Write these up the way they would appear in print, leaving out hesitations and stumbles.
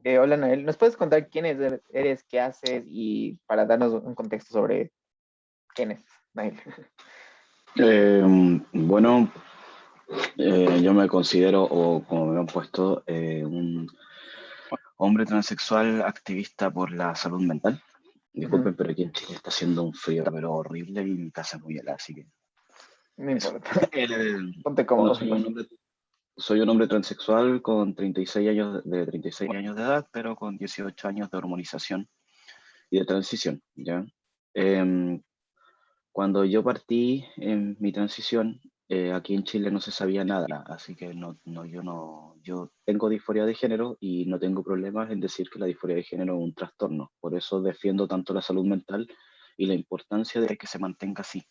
Hola, Noel. ¿Nos puedes contar quién eres, qué haces y para darnos un contexto sobre quién es Nael? Eh, bueno, yo me considero, o como me han puesto, un hombre transexual activista por la salud mental. Ujú. Disculpen, pero aquí en Chile está haciendo un frío, pero horrible y mi casa es muy helada, así que No eso. importa. Ponte Bueno, cómodo, igual. soy un hombre transexual con 36 años, de 36 años de edad, pero con 18 años de hormonización y de transición, ¿ya? Em, Cuando yo partí en mi transición, aquí en Chile no se sabía nada, así que yo tengo disforia de género y no tengo problemas en decir que la disforia de género es un trastorno. Por eso defiendo tanto la salud mental y la importancia de que se mantenga así,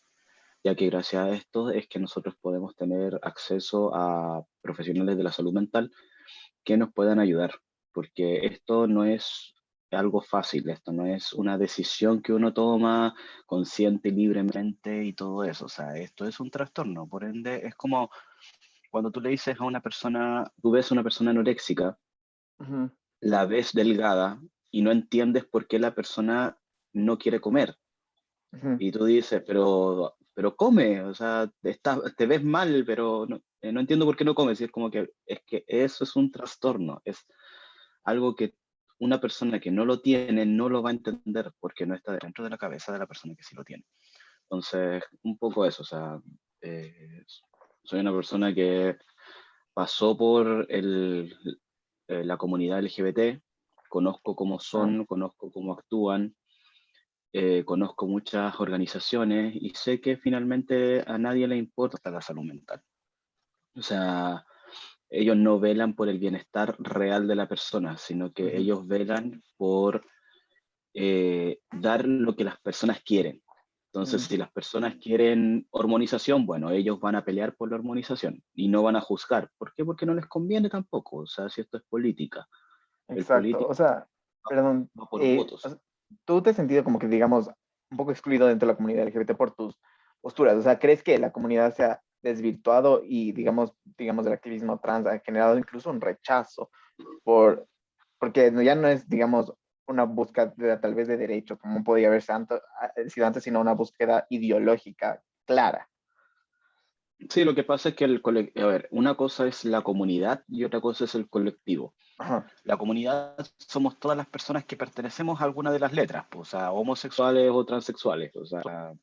ya que gracias a esto es que nosotros podemos tener acceso a profesionales de la salud mental que nos puedan ayudar, porque esto no es algo fácil, esto no es una decisión que uno toma consciente y libremente y todo eso, o sea, esto es un trastorno, por ende es como cuando tú le dices a una persona, tú ves a una persona anoréxica, Ujú, la ves delgada y no entiendes por qué la persona no quiere comer. ujú. Y tú dices, pero come, o sea, te ves mal, pero no entiendo por qué no comes. Y es que eso es un trastorno, es algo que una persona que no lo tiene no lo va a entender porque no está dentro de la cabeza de la persona que sí lo tiene. Entonces, un poco eso, o sea, eh, soy una persona que pasó por la comunidad LGBT, conozco cómo Ah, son, conozco cómo actúan, conozco muchas organizaciones y sé que finalmente a nadie le importa la salud mental. O sea, ellos no velan por el bienestar real de la persona, sino que ujú, ellos velan por dar lo que las personas quieren. Entonces, ujú. si las personas quieren hormonización, bueno, ellos van a pelear por la hormonización y no van a juzgar. ¿Por qué? Porque no les conviene tampoco. O sea, si esto es política, el Exacto. O político sea, perdón, va por o votos. sea, tú te has sentido como que, digamos, un poco excluido dentro de la comunidad LGBT por tus posturas. O sea, ¿crees que la comunidad se ha desvirtuado y, digamos, el activismo trans ha generado incluso un rechazo por, porque ya no es, digamos, una búsqueda tal vez de derecho, como podía haber sido antes, sino una búsqueda ideológica clara? Sí, lo que pasa es que a ver, una cosa es la comunidad y otra cosa es el colectivo. Ajá. La comunidad somos todas las personas que pertenecemos a alguna de las letras, pues, o sea, homosexuales o transexuales, o sea,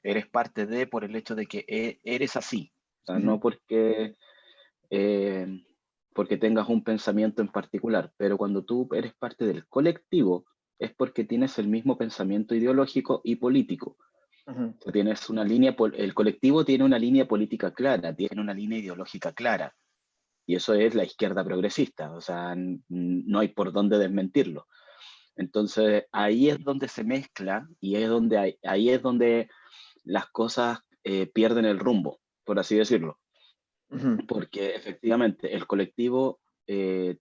eres parte de por el hecho de que eres así, o sea, Ujú, no eh, porque tengas un pensamiento en particular, pero cuando tú eres parte del colectivo es porque tienes el mismo pensamiento ideológico y político. ujú. O sea, tienes una línea, el colectivo tiene una línea política clara, tiene una línea ideológica clara, y eso es la izquierda progresista, o sea, no hay por dónde desmentirlo. Entonces, ahí es donde se mezcla y ahí es donde las cosas pierden el rumbo, por así decirlo, Ujú. porque efectivamente el colectivo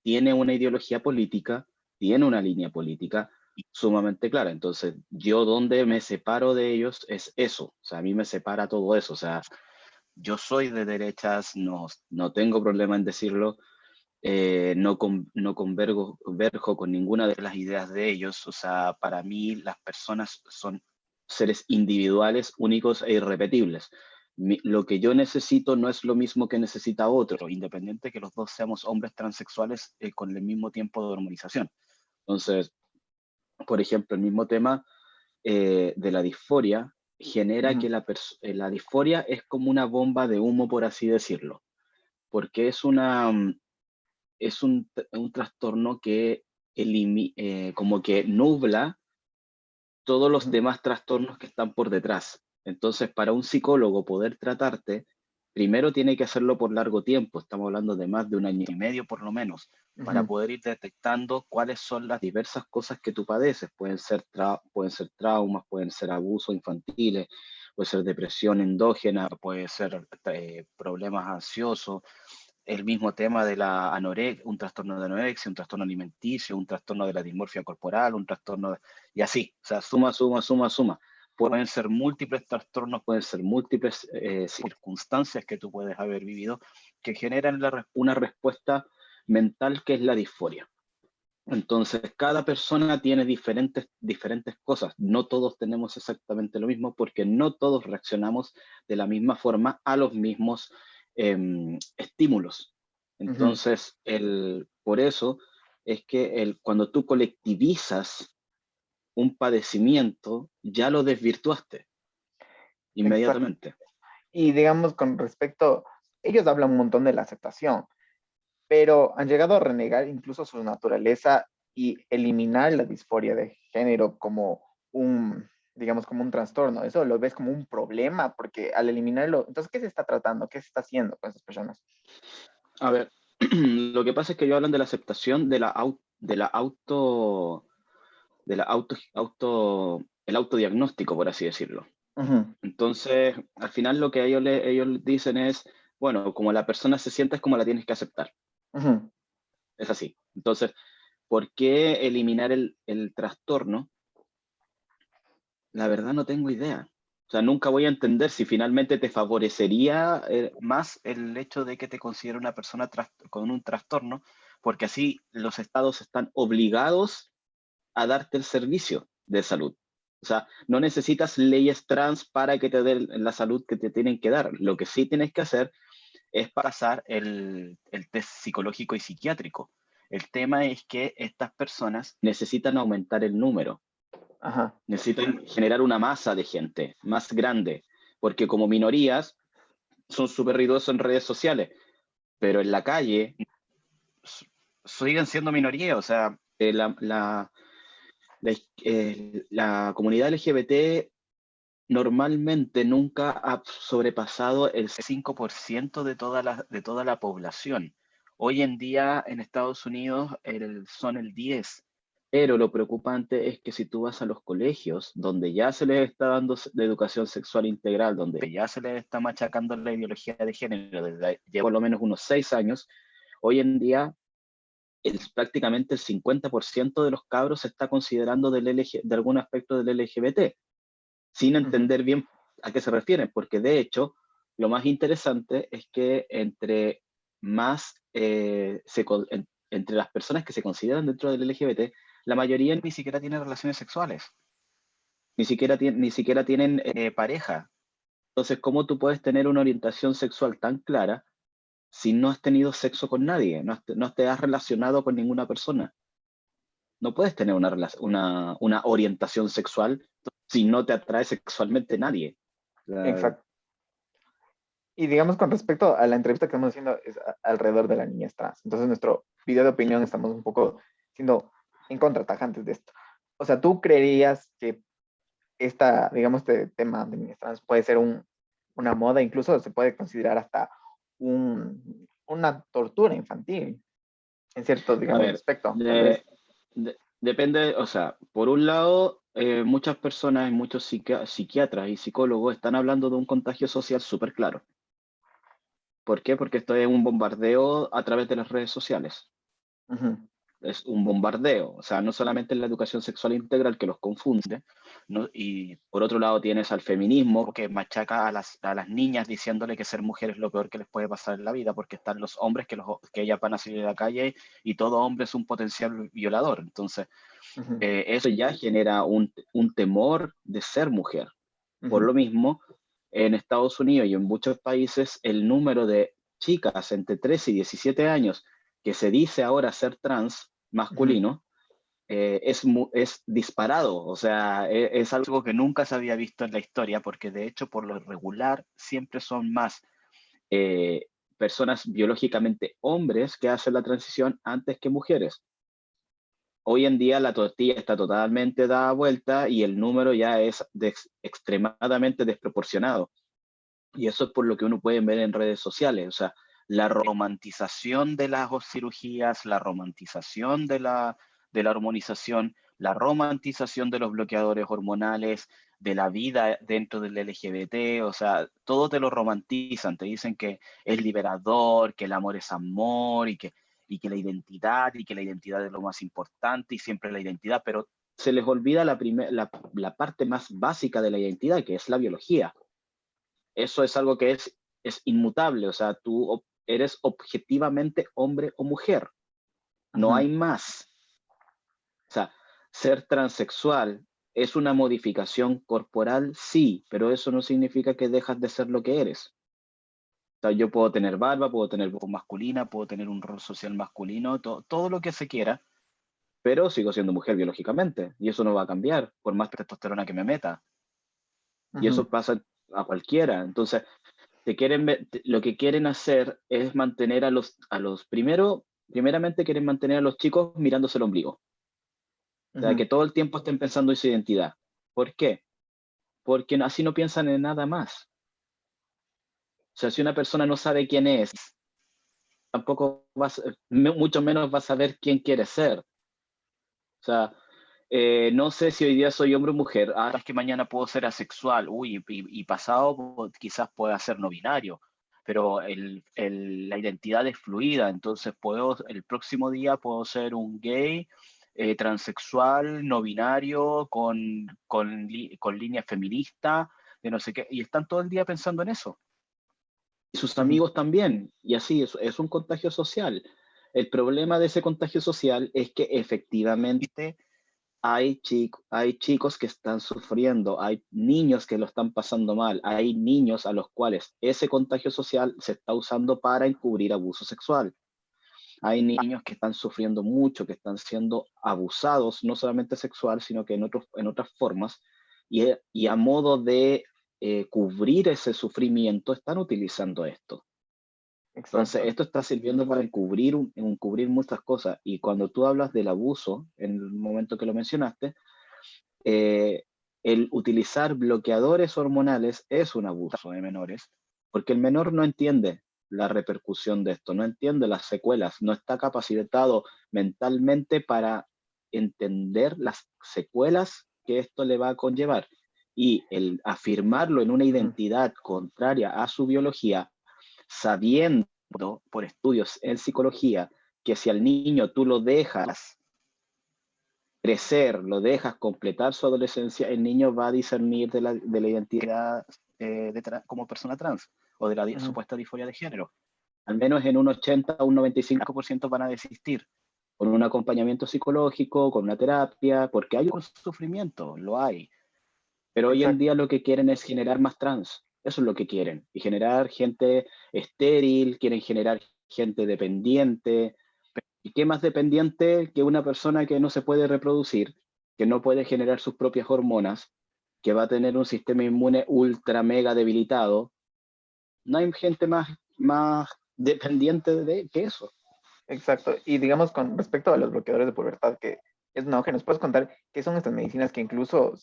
tiene una ideología política, tiene una línea política sumamente clara. Entonces, yo donde me separo de ellos es eso, o sea, a mí me separa todo eso, o sea, yo soy de derechas, no tengo problema en decirlo, no converjo con ninguna de las ideas de ellos. O sea, para mí las personas son seres individuales, únicos e irrepetibles. Lo que yo necesito no es lo mismo que necesita otro, independiente que los dos seamos hombres transexuales con el mismo tiempo de hormonización. Entonces, por ejemplo, el mismo tema de la disforia genera que Ujú. la disforia es como una bomba de humo, por así decirlo, porque es un trastorno que como que nubla todos los Ujú. demás trastornos que están por detrás. Entonces, para un psicólogo poder tratarte, primero tiene que hacerlo por largo tiempo, estamos hablando de más de un año y medio por lo menos, para Ujú. poder ir detectando cuáles son las diversas cosas que tú padeces. Pueden ser traumas, pueden ser abusos infantiles, puede ser depresión endógena, puede ser problemas ansiosos, el mismo tema de la anorexia, un trastorno de anorexia, un trastorno alimenticio, un trastorno de la dismorfia corporal, y así, o sea, suma, suma, suma, suma. Pueden ser múltiples trastornos, pueden ser múltiples circunstancias que tú puedes haber vivido que generan una respuesta mental que es la disforia. Entonces, cada persona tiene diferentes cosas. No todos tenemos exactamente lo mismo porque no todos reaccionamos de la misma forma a los mismos estímulos. Ujú, Entonces, por eso es que cuando tú colectivizas un padecimiento, ya lo desvirtuaste exacto. inmediatamente. Y digamos, con respecto, ellos hablan un montón de la aceptación, pero han llegado a renegar incluso su naturaleza y eliminar la disforia de género como un, digamos, como un trastorno. Eso lo ves como un problema, porque al eliminarlo, entonces, ¿qué se está tratando? ¿Qué se está haciendo con esas personas? A ver, lo que pasa es que ellos hablan de la aceptación el autodiagnóstico, por así decirlo. Ujú, Entonces, al final lo que ellos dicen es, bueno, como la persona se siente es como la tienes que aceptar. ujú, Es así. Entonces, ¿por qué eliminar el trastorno? La verdad no tengo idea. O sea, nunca voy a entender si finalmente te favorecería más el hecho de que te considere una persona con un trastorno, porque así los estados están obligados a darte el servicio de salud. O sea, no necesitas leyes trans para que te den la salud que te tienen que dar. Lo que sí tienes que hacer es pasar el test psicológico y psiquiátrico. El tema es que estas personas necesitan aumentar el número, ajá, necesitan generar una masa de gente más grande, porque como minorías son súper ruidosos en redes sociales, pero en la calle siguen siendo minoría. O sea, la comunidad LGBT normalmente nunca ha sobrepasado el 5% de toda la población. Hoy en día en Estados Unidos son el 10%, pero lo preocupante es que si tú vas a los colegios, donde ya se les está dando de educación sexual integral, donde ya se les está machacando la ideología de género desde lleva por lo menos unos 6 años, hoy en día prácticamente el 50% de los cabros se está considerando de algún aspecto del LGBT sin ujú, entender bien a qué se refieren, porque de hecho lo más interesante es que entre más entre las personas que se consideran dentro del LGBT, la mayoría ni siquiera tienen relaciones sexuales, ni siquiera tienen pareja. Entonces, ¿cómo tú puedes tener una orientación sexual tan clara si no has tenido sexo con nadie, no te has relacionado con ninguna persona? No puedes tener una orientación sexual si no te atrae sexualmente nadie. La- exacto. Y digamos, con respecto a la entrevista que estamos haciendo, es alrededor de las niñas trans. Entonces, nuestro video de opinión estamos un poco siendo en contra tajantes de esto. O sea, ¿tú creerías que digamos, este tema de niñas trans puede ser una moda, incluso se puede considerar hasta una tortura infantil, en cierto, A digamos, ver, aspecto, tal vez? depende, o sea, por un lado, muchas personas, muchos psiquiatras y psicólogos están hablando de un contagio social súper claro. ¿Por qué? Porque esto es un bombardeo a través de las redes sociales. Ujú, Es un bombardeo, o sea, no solamente en la educación sexual integral que los confunde, ¿no? Y por otro lado tienes al feminismo que machaca a las niñas diciéndole que ser mujer es lo peor que les puede pasar en la vida, porque están los hombres que ellas van a salir a la calle y todo hombre es un potencial violador. Entonces, ujú, eso ya genera un temor de ser mujer. Por ujú, lo mismo, en Estados Unidos y en muchos países, el número de chicas entre 13 y 17 años que se dice ahora ser trans ujú. masculino es disparado. O sea, es algo que nunca se había visto en la historia, porque de hecho, por lo regular, siempre son más eh, personas biológicamente hombres que hacen la transición antes que mujeres. Hoy en día la tortilla está totalmente dada vuelta y el número ya es extremadamente desproporcionado. Y eso es por lo que uno puede ver en redes sociales. O sea, la romantización de las cirugías, la romantización de la hormonización, la romantización de los bloqueadores hormonales, de la vida dentro del LGBT. O sea, todo te lo romantizan, te dicen que es liberador, que el amor es amor y que y que la identidad es lo más importante y siempre la identidad, pero se les olvida la parte más básica de la identidad, que es la biología. Eso es algo que es inmutable. O sea, tú eres objetivamente hombre o mujer, no Ujú. hay más. O sea, ser transexual es una modificación corporal, sí, pero eso no significa que dejas de ser lo que eres. O sea, yo puedo tener barba, puedo tener voz masculina, puedo tener un rol social masculino, todo lo que se quiera, pero sigo siendo mujer biológicamente y eso no va a cambiar por más testosterona que me meta. Y Ujú, eso pasa a cualquiera. Entonces, lo que quieren hacer es mantener primeramente quieren mantener a los chicos mirándose el ombligo. O sea, ujú, que todo el tiempo estén pensando en su identidad. ¿Por qué? Porque así no piensan en nada más. O sea, si una persona no sabe quién es, tampoco mucho menos va a saber quién quiere ser. O sea, no sé si hoy día soy hombre o mujer, ahora es que mañana puedo ser asexual, uy, y pasado quizás pueda ser no binario, pero la identidad es fluida, entonces el próximo día puedo ser un gay, transexual, no binario, con línea feminista, de no sé qué, y están todo el día pensando en eso. Y sus ujú. amigos también, y así es un contagio social. El problema de ese contagio social es que efectivamente hay chicos que están sufriendo, hay niños que lo están pasando mal, hay niños a los cuales ese contagio social se está usando para encubrir abuso sexual. Hay niños que están sufriendo mucho, que están siendo abusados, no solamente sexual, sino que en otras formas, y a modo de cubrir ese sufrimiento están utilizando esto. Entonces, Exacto. esto está sirviendo para encubrir muchas cosas. Y cuando tú hablas del abuso, en el momento que lo mencionaste, eh, el utilizar bloqueadores hormonales es un abuso de menores, porque el menor no entiende la repercusión de esto, no entiende las secuelas, no está capacitado mentalmente para entender las secuelas que esto le va a conllevar. Y el afirmarlo en una Ujú. identidad contraria a su biología, sabiendo por estudios en psicología que si al niño tú lo dejas crecer, lo dejas completar su adolescencia, el niño va a discernir de la identidad como persona trans o de la Ujú. supuesta disforia de género. Al menos en un 80 o un 95% van a desistir, con un acompañamiento psicológico, con una terapia, porque hay un sufrimiento, lo hay. Pero hoy en Exacto. día lo que quieren es generar más trans, eso es lo que quieren, y generar gente estéril, quieren generar gente dependiente, ¿y qué más dependiente que una persona que no se puede reproducir, que no puede generar sus propias hormonas, que va a tener un sistema inmune ultra mega debilitado? No hay gente más dependiente que eso. Exacto. Y digamos, con respecto a los bloqueadores de pubertad, que es un auge, ¿nos puedes contar qué son estas medicinas que incluso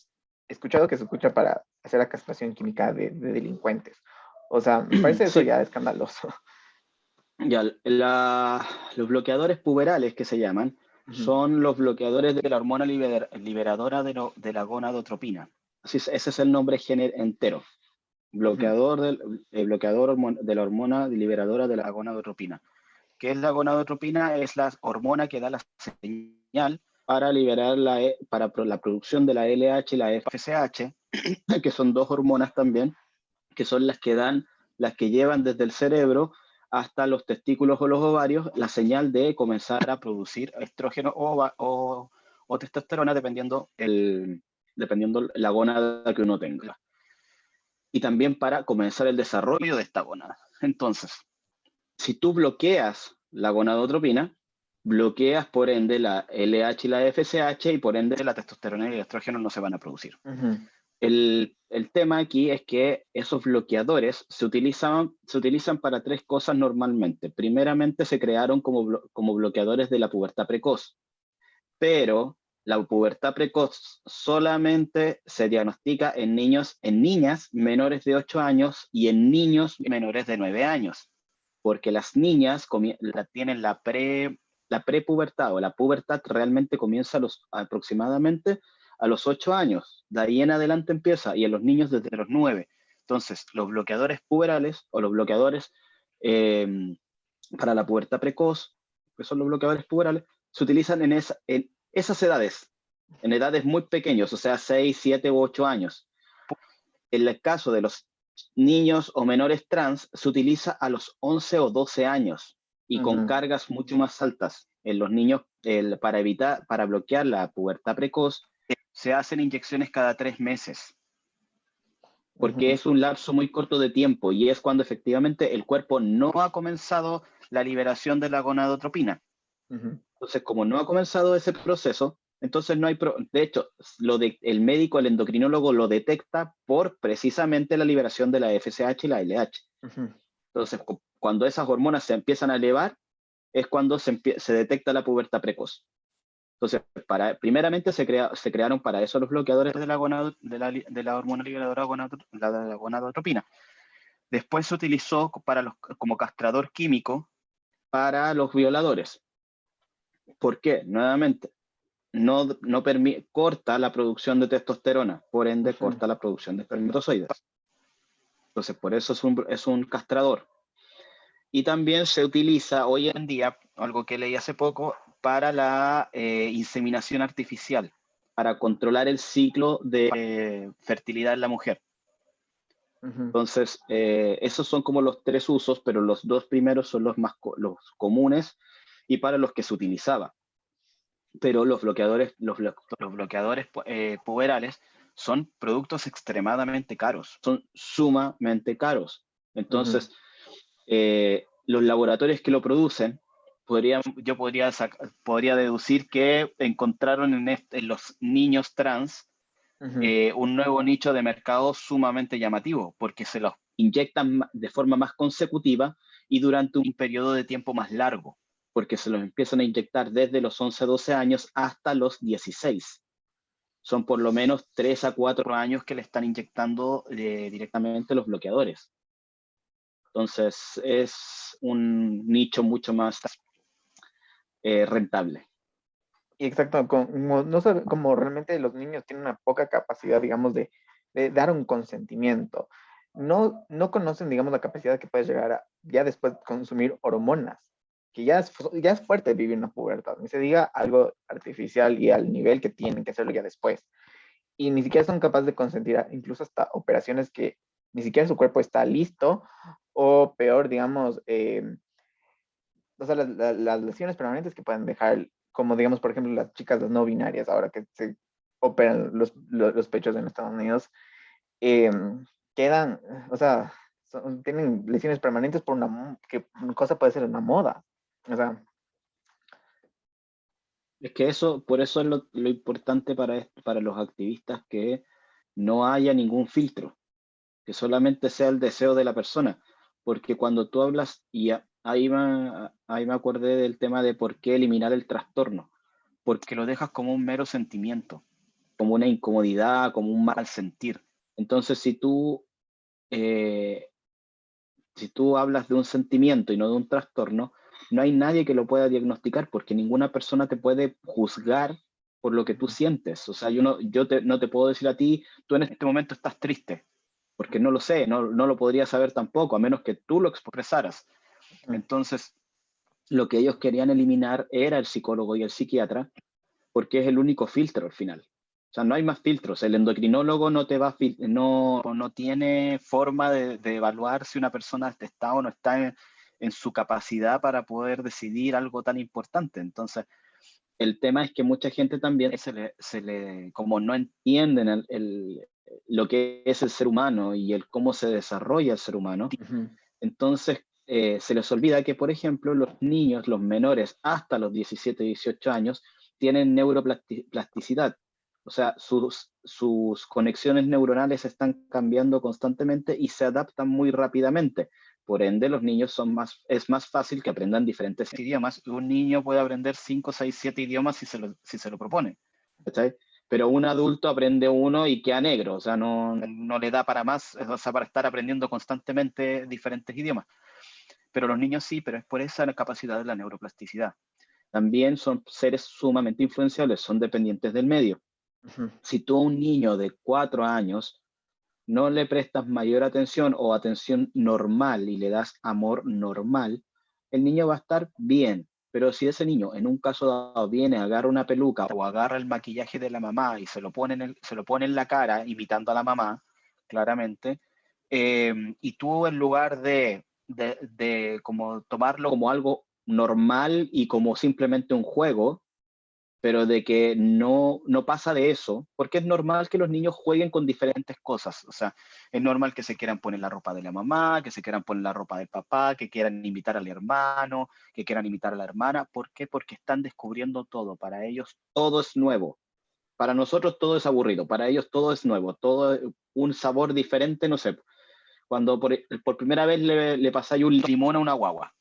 he escuchado que se escucha para hacer la castración química de delincuentes? O sea, me parece eso Sí, ya escandaloso. ya, los bloqueadores puberales que se llaman Ujú, son los bloqueadores de la hormona liberadora de la gonadotropina. Ese es el nombre entero. ujú. Bloqueador de la hormona liberadora de la gonadotropina. ¿Qué es la gonadotropina? Es la hormona que da la señal para liberar la producción de la LH y la FSH, que son dos hormonas también, que son las que llevan desde el cerebro hasta los testículos o los ovarios la señal de comenzar a producir estrógeno o testosterona dependiendo la gónada que uno tenga. Y también para comenzar el desarrollo de esta gónada. Entonces, si tú bloqueas la gonadotropina, bloqueas por ende la LH y la FSH y por ende la testosterona y el estrógeno no se van a producir. Ujú, El tema aquí es que esos bloqueadores se utilizan para tres cosas normalmente. Primeramente se crearon como bloqueadores de la pubertad precoz, pero la pubertad precoz solamente se diagnostica en niñas menores de 8 años y en niños menores de 9 años, porque las niñas tienen la prepubertad o la pubertad realmente comienza aproximadamente a los 8 años. De ahí en adelante empieza y en los niños desde los 9. Entonces, los bloqueadores puberales o los bloqueadores eh, para la pubertad precoz, que son los bloqueadores puberales, se utilizan en esas edades, en edades muy pequeñas, o sea, 6, 7 u 8 años. En el caso de los niños o menores trans, se utiliza a los 11 o 12 años. y con Ujú, cargas mucho más altas. En los niños, para bloquear la pubertad precoz, se hacen inyecciones cada 3 meses, porque ujú, es un lapso muy corto de tiempo y es cuando efectivamente el cuerpo no ha comenzado la liberación de la gonadotropina. ujú, Entonces, como no ha comenzado ese proceso, entonces no hay, de hecho, el médico, el endocrinólogo lo detecta por precisamente la liberación de la FSH y la LH. ujú, Entonces, cuando esas hormonas se empiezan a elevar, es cuando se detecta la pubertad precoz. Entonces, primeramente se crearon para eso los bloqueadores de la hormona liberadora la gonadotropina. Después se utilizó como castrador químico para los violadores. ¿Por qué? Nuevamente, no corta la producción de testosterona, por ende ujú, corta la producción de espermatozoides. Entonces, por eso es un castrador. Y también se utiliza hoy en día, algo que leí hace poco, para la inseminación artificial, para controlar el ciclo de fertilidad en la mujer. ujú, Entonces, esos son como los 3 usos, pero los 2 primeros son los comunes y para los que se utilizaba. Pero los bloqueadores puberales son productos extremadamente caros, son sumamente caros. ujú. Entonces, los laboratorios que lo producen, yo podría deducir que encontraron en los niños trans Ujú, un nuevo nicho de mercado sumamente llamativo, porque se los inyectan de forma más consecutiva y durante un periodo de tiempo más largo, porque se los empiezan a inyectar desde los 11 12 años hasta los 16. Son por lo menos 3 a 4 años que le están inyectando directamente los bloqueadores. Entonces es un nicho mucho más rentable. Y exacto, como, no sabe, como realmente los niños tienen una poca capacidad, digamos, de dar un consentimiento. No conocen, digamos, la capacidad que puedes llegar a ya después consumir hormonas, que ya es fuerte vivir una pubertad. Ni se diga algo artificial y al nivel que tienen que hacerlo ya después. Y ni siquiera son capaces de consentir incluso hasta operaciones que ni siquiera su cuerpo está listo, o peor, digamos, o sea, las lesiones permanentes que pueden dejar, como digamos, por ejemplo, las chicas las no binarias, ahora que se operan los pechos en Estados Unidos, eh, quedan, o sea, tienen lesiones permanentes por que una cosa puede ser una moda. O sea, Es que por eso es lo importante para los activistas, que no haya ningún filtro, que solamente sea el deseo de la persona, porque cuando tú hablas, ahí me acordé del tema de por qué eliminar el trastorno, porque lo dejas como un mero sentimiento, como una incomodidad, como un mal sentir. Entonces, eh, si tú hablas de un sentimiento y no de un trastorno, no hay nadie que lo pueda diagnosticar, porque ninguna persona te puede juzgar por lo que tú ujú, sientes. O sea, no te puedo decir a ti, tú en este momento estás triste, porque no lo sé, no lo podría saber tampoco, a menos que tú lo expresaras. ujú. Entonces, lo que ellos querían eliminar era el psicólogo y el psiquiatra, porque es el único filtro al final. O sea, no hay más filtros. El endocrinólogo no tiene forma de evaluar si una persona está o no está en su capacidad para poder decidir algo tan importante. Entonces, el tema es que mucha gente también como no entienden lo que es el ser humano y el cómo se desarrolla el ser humano, Ujú, entonces se les olvida que, por ejemplo, los niños, los menores hasta los 17, 18 años, tienen neuroplasticidad. O sea, sus conexiones neuronales están cambiando constantemente y se adaptan muy rápidamente. Por ende, los niños es más fácil que aprendan diferentes idiomas. Un niño puede aprender 5, 6, 7 idiomas si se lo propone. ¿Cachai? Pero un adulto aprende uno y queda negro, o sea, no le da para más, o sea, para estar aprendiendo constantemente diferentes idiomas. Pero los niños sí, pero es por esa capacidad de la neuroplasticidad. También son seres sumamente influenciables, son dependientes del medio. ujú. Si tú a un niño de 4 años no le prestas mayor atención o atención normal y le das amor normal, el niño va a estar bien. Pero si ese niño en un caso dado viene, agarra una peluca o agarra el maquillaje de la mamá y se lo pone en la cara, imitando a la mamá, claramente, y tú en lugar de como tomarlo como algo normal y como simplemente un juego, pero de que no pasa de eso, porque es normal que los niños jueguen con diferentes cosas. O sea, es normal que se quieran poner la ropa de la mamá, que se quieran poner la ropa del papá, que quieran imitar al hermano, que quieran imitar a la hermana. ¿Por qué? Porque están descubriendo todo. Para ellos todo es nuevo. Para nosotros todo es aburrido, para ellos todo es nuevo, todo un sabor diferente, no sé. Cuando por primera vez le pasáis un limón a una guagua,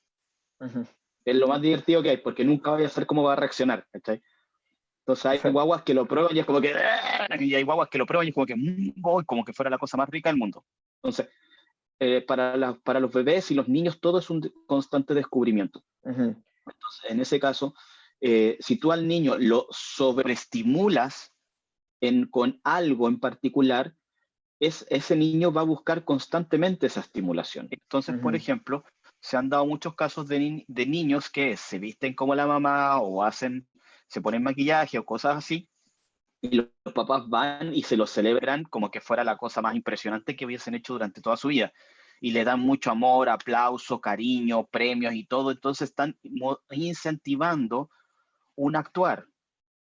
Ujú. es lo más divertido que hay, porque nunca vais a saber cómo va a reaccionar, ¿cachai? Entonces hay guaguas que lo prueban y es como que... Y hay guaguas que lo prueban y es como que... como que fuera la cosa más rica del mundo. Entonces, para los bebés y los niños todo es un constante descubrimiento. Ujú. Entonces, en ese caso, si tú al niño lo sobreestimulas con algo en particular, ese niño va a buscar constantemente esa estimulación. Entonces, por Ujú. ejemplo, se han dado muchos casos de niños que se visten como la mamá o se ponen maquillaje o cosas así, y los papás van y se lo celebran como que fuera la cosa más impresionante que hubiesen hecho durante toda su vida. Y le dan mucho amor, aplauso, cariño, premios y todo. Entonces están incentivando un actuar.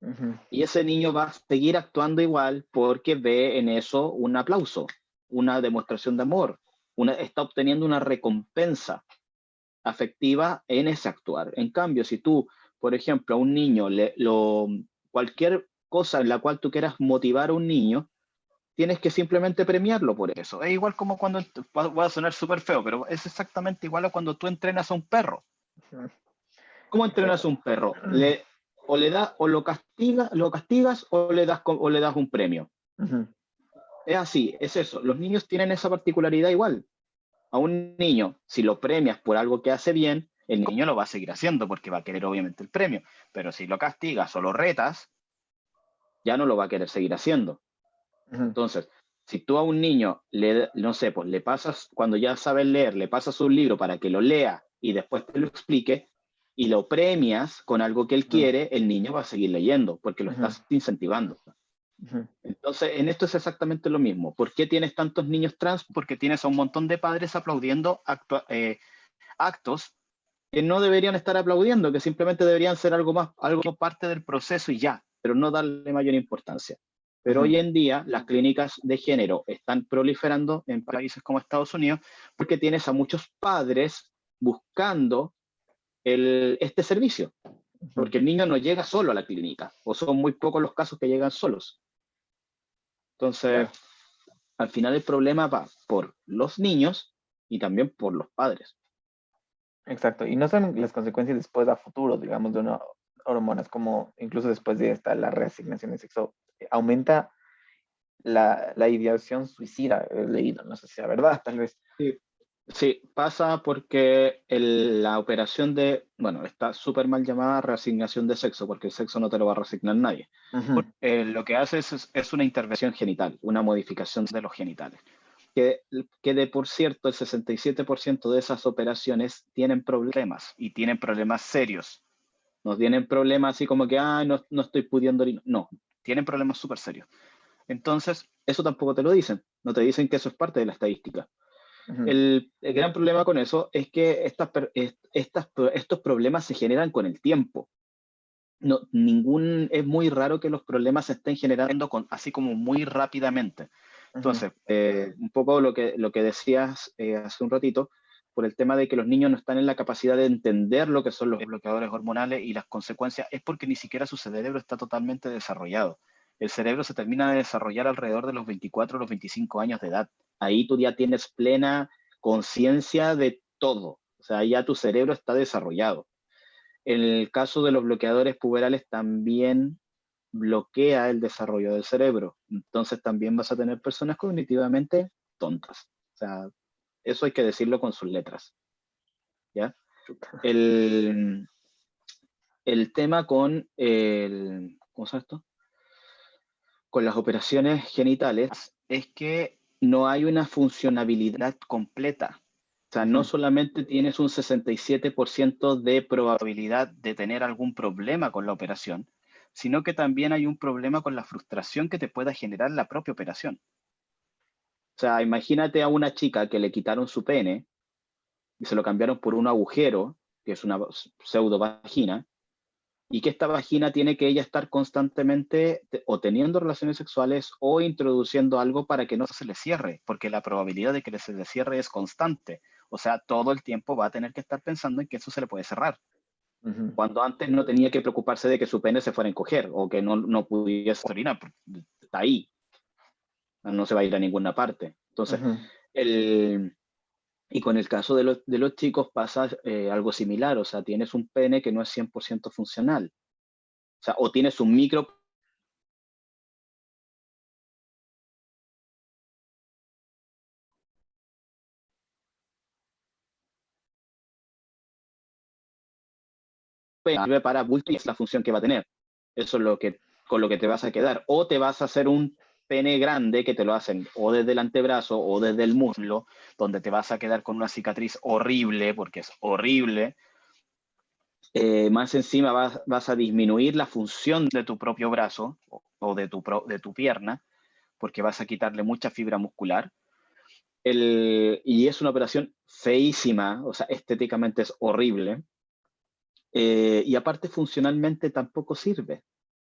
Ujú. Y ese niño va a seguir actuando igual porque ve en eso un aplauso, una demostración de amor, está obteniendo una recompensa afectiva en ese actuar. En cambio, si tú, por ejemplo, a un niño, cualquier cosa en la cual tú quieras motivar a un niño, tienes que simplemente premiarlo por eso. Es igual como cuando, voy a sonar súper feo, pero es exactamente igual a cuando tú entrenas a un perro. Ujú. ¿Cómo entrenas a Exacto. un perro? O lo castigas o le das un premio. Ujú. Es así, es eso. Los niños tienen esa particularidad igual. A un niño, si lo premias por algo que hace bien, el niño lo va a seguir haciendo porque va a querer obviamente el premio. Pero si lo castigas o lo retas, ya no lo va a querer seguir haciendo. Ujú. Entonces, si tú a un niño, no sé, pues le pasas, cuando ya sabe leer, le pasas un libro para que lo lea y después te lo explique y lo premias con algo que él Ujú. quiere, el niño va a seguir leyendo porque lo Ujú. estás incentivando. Ujú. Entonces, en esto es exactamente lo mismo. ¿Por qué tienes tantos niños trans? Porque tienes a un montón de padres aplaudiendo actos que no deberían estar aplaudiendo, que simplemente deberían ser algo más, algo parte del proceso y ya, pero no darle mayor importancia. Pero Ujú. hoy en día las clínicas de género están proliferando en países como Estados Unidos porque tienes a muchos padres buscando este servicio, Ujú. porque el niño no llega solo a la clínica, o son muy pocos los casos que llegan solos. Entonces, Claro. al final el problema va por los niños y también por los padres. Exacto. Y no son las consecuencias después a futuro, digamos, de una hormonas, como incluso después de esta, la reasignación de sexo, aumenta la ideación suicida, he leído, no sé si sea verdad, tal vez. Sí, sí, pasa porque la operación bueno, está súper mal llamada reasignación de sexo, porque el sexo no te lo va a reasignar nadie. Ujú. Lo que hace es una intervención genital, una modificación de los genitales. Que de por cierto, el 67% de esas operaciones tienen problemas y tienen problemas serios. No tienen problemas así como que, no estoy pudiendo orinar. No, tienen problemas súper serios. Entonces, eso tampoco te lo dicen. No te dicen que eso es parte de la estadística. Ujú. El gran problema con eso es que estos problemas se generan con el tiempo. No, es muy raro que los problemas se estén generando así como muy rápidamente. Ujú. Entonces, un poco lo que decías hace un ratito, por el tema de que los niños no están en la capacidad de entender lo que son los bloqueadores hormonales y las consecuencias, es porque ni siquiera su cerebro está totalmente desarrollado. El cerebro se termina de desarrollar alrededor de los 24 o los 25 años de edad. Ahí tú ya tienes plena conciencia de todo. O sea, ya tu cerebro está desarrollado. En el caso de los bloqueadores puberales también bloquea el desarrollo del cerebro. Entonces también vas a tener personas cognitivamente tontas. O sea, eso hay que decirlo con sus letras. ¿Ya? Chuta. El, el tema ¿cómo se llama esto? Con las operaciones genitales es que no hay una funcionabilidad completa. O sea, no Ujú. solamente tienes un 67% de probabilidad de tener algún problema con la operación, sino que también hay un problema con la frustración que te pueda generar la propia operación. O sea, imagínate a una chica que le quitaron su pene y se lo cambiaron por un agujero que es una pseudo vagina, y que esta vagina tiene que ella estar constantemente o teniendo relaciones sexuales o introduciendo algo para que no se le cierre, porque la probabilidad de que se le cierre es constante. O sea, todo el tiempo va a tener que estar pensando en que eso se le puede cerrar. Ujú. Cuando antes no tenía que preocuparse de que su pene se fuera a encoger o que no pudiese orinar, porque está ahí, no se va a ir a ninguna parte. Entonces, Ujú. y con el caso de los chicos pasa algo similar, o sea, tienes un pene que no es 100% funcional, o sea, o tienes un micro sirve para bulto y es la función que va a tener. Eso es lo que, con lo que te vas a quedar. O te vas a hacer un pene grande que te lo hacen o desde el antebrazo o desde el muslo, donde te vas a quedar con una cicatriz horrible, porque es horrible. Más encima vas a disminuir la función de tu propio brazo o de tu pierna, porque vas a quitarle mucha fibra muscular. Y es una operación feísima, o sea, estéticamente es horrible. Y aparte funcionalmente tampoco sirve.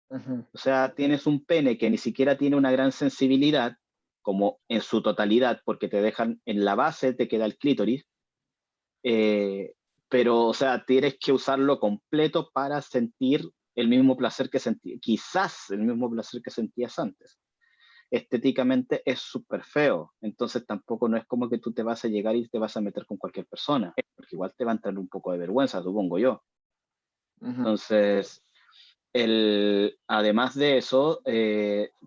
Ujú. O sea, tienes un pene que ni siquiera tiene una gran sensibilidad, como en su totalidad, porque te dejan en la base, te queda el clítoris, eh, pero, o sea, tienes que usarlo completo para sentir el mismo placer que sentías, quizás el mismo placer que sentías antes. Estéticamente es súper feo, entonces tampoco no es como que tú te vas a llegar y te vas a meter con cualquier persona, porque igual te va a entrar un poco de vergüenza, supongo yo. Ujú. Entonces, además de eso,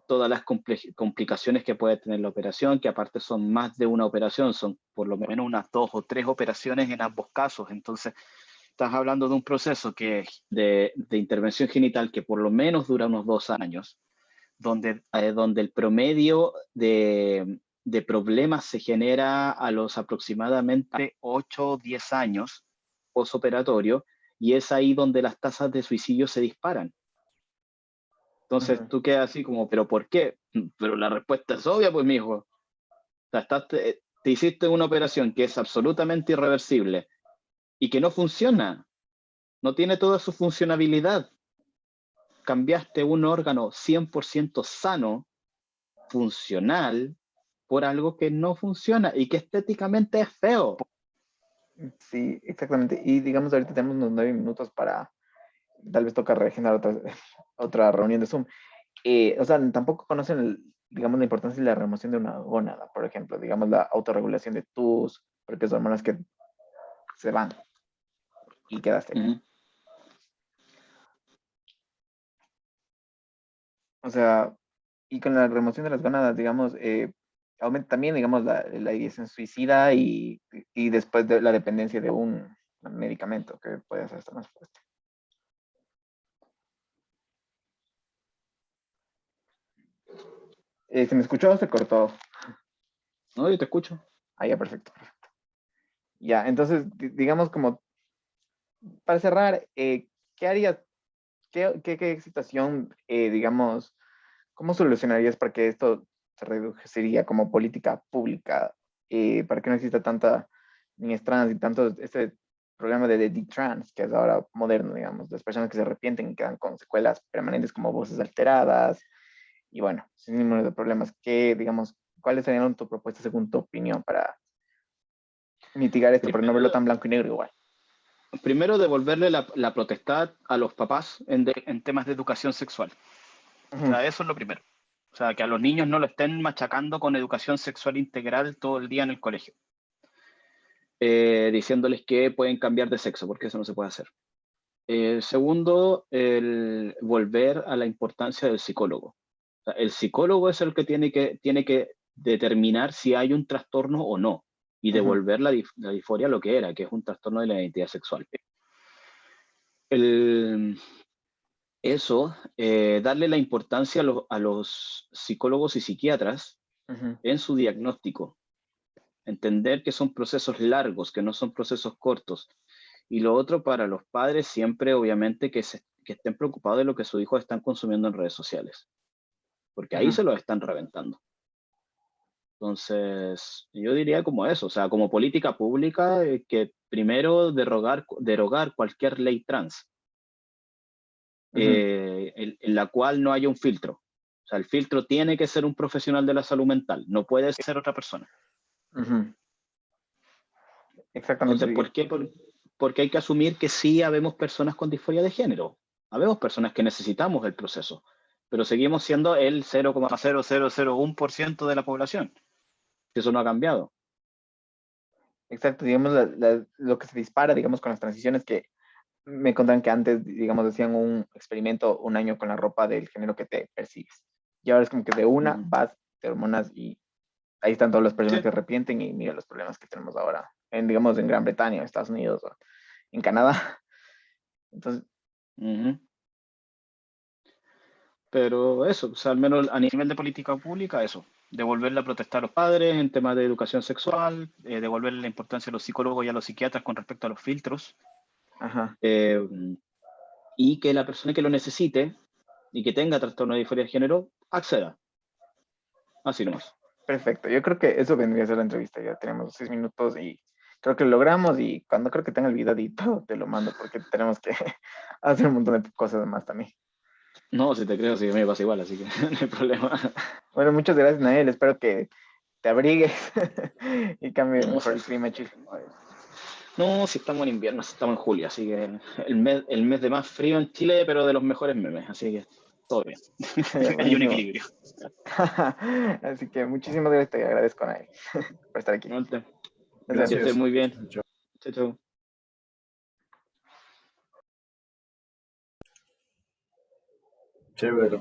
todas las complicaciones que puede tener la operación, que aparte son más de una operación, son por lo menos unas 2 o 3 operaciones en ambos casos. Entonces, estás hablando de un proceso de intervención genital que por lo menos dura unos 2 años, donde el promedio de problemas se genera a los aproximadamente 8 o 10 años postoperatorio, y es ahí donde las tasas de suicidio se disparan. Entonces Ujú. tú quedas así como, ¿pero por qué? Pero la respuesta es obvia, pues, mijo. O sea, te hiciste una operación que es absolutamente irreversible y que no funciona, no tiene toda su funcionabilidad. Cambiaste un órgano 100% sano, funcional, por algo que no funciona y que estéticamente es feo. Sí, exactamente. Y digamos, ahorita tenemos unos 9 minutos para tal vez toca reagendar otra reunión de Zoom. O sea, tampoco conocen, digamos, la importancia de la remoción de una gónada, por ejemplo, digamos, la autorregulación de tus propias hormonas que se van y quedaste ahí. Ujú. O sea, y con la remoción de las gónadas, digamos, aumenta también, digamos, la ideación suicida y después de la dependencia de un medicamento que puede hacer hasta más fuerte. ¿Se me escuchó o se cortó? No, yo te escucho. Ah, ya, perfecto. Ya, entonces, digamos, como para cerrar, ¿qué harías? ¿Qué situación, digamos, cómo solucionarías para que esto se reduciría como política pública, para que no exista tanta niñez trans y tanto este programa de D-Trans, que es ahora moderno, digamos, las personas que se arrepienten y quedan con secuelas permanentes como voces alteradas y bueno, sin número de problemas? ¿Qué, digamos, cuáles serían tu propuesta según tu opinión para mitigar esto, pero no verlo Primero, tan blanco y negro igual? primero devolverle la potestad a los papás en temas de educación sexual. O Ujú. sea, eso es lo primero. O sea, que a los niños no lo estén machacando con educación sexual integral todo el día en el colegio, diciéndoles que pueden cambiar de sexo, porque eso no se puede hacer. Segundo, el volver a la importancia del psicólogo. O sea, el psicólogo es el que tiene que determinar si hay un trastorno o no, y Ujú. devolver la disforia a lo que era, que es un trastorno de la identidad sexual. El, Eso, darle la importancia a los psicólogos y psiquiatras Ujú. en su diagnóstico, entender que son procesos largos, que no son procesos cortos. Y lo otro para los padres, siempre obviamente que estén preocupados de lo que sus hijos están consumiendo en redes sociales, porque ahí Ujú. se los están reventando. Entonces, yo diría como eso, o sea, como política pública, que primero derogar cualquier ley trans, Ujú, en la cual no haya un filtro. O sea, el filtro tiene que ser un profesional de la salud mental, no puede ser otra persona. ujú. Exactamente. Entonces, ¿por qué? Porque hay que asumir que sí habemos personas con disforia de género. Habemos personas que necesitamos el proceso, pero seguimos siendo el 0,0001% de la población. Eso no ha cambiado. Exacto, digamos, lo que se dispara, digamos, con las transiciones que me contan que antes, digamos, hacían un experimento un año con la ropa del género que te percibes. Y ahora es como que de una Ujú. vas, te hormonas y ahí están todas las personas Sí. que arrepienten y mira los problemas que tenemos ahora, en, digamos, en Gran Bretaña, en Estados Unidos o en Canadá. Entonces, Ujú. Pero eso, o sea, al menos a nivel de política pública, eso, devolverle a protestar a los padres en temas de educación sexual, devolverle la importancia a los psicólogos y a los psiquiatras con respecto a los filtros, ajá, eh, y que la persona que lo necesite y que tenga trastorno de disforia de género acceda, así nomás. perfecto. Yo creo que eso vendría a ser la entrevista. Ya tenemos 6 minutos y creo que lo logramos y cuando creo que tenga el video y todo, te lo mando porque tenemos que hacer un montón de cosas más también. No, si te creo, sí, me pasa igual, así que no hay problema. Bueno, muchas gracias, Nael. Espero que te abrigues y cambie No, mejor si, el clima, chill. no, si estamos en invierno, si estamos en julio, así que el mes de más frío en Chile, pero de los mejores memes, así que todo bien. Hay un Buenísimo. equilibrio. Así que muchísimas gracias, te agradezco, Nael, por estar aquí. No Nos que vemos. estés Gracias. muy bien. Chao, chao. Chao, chao. Chévere.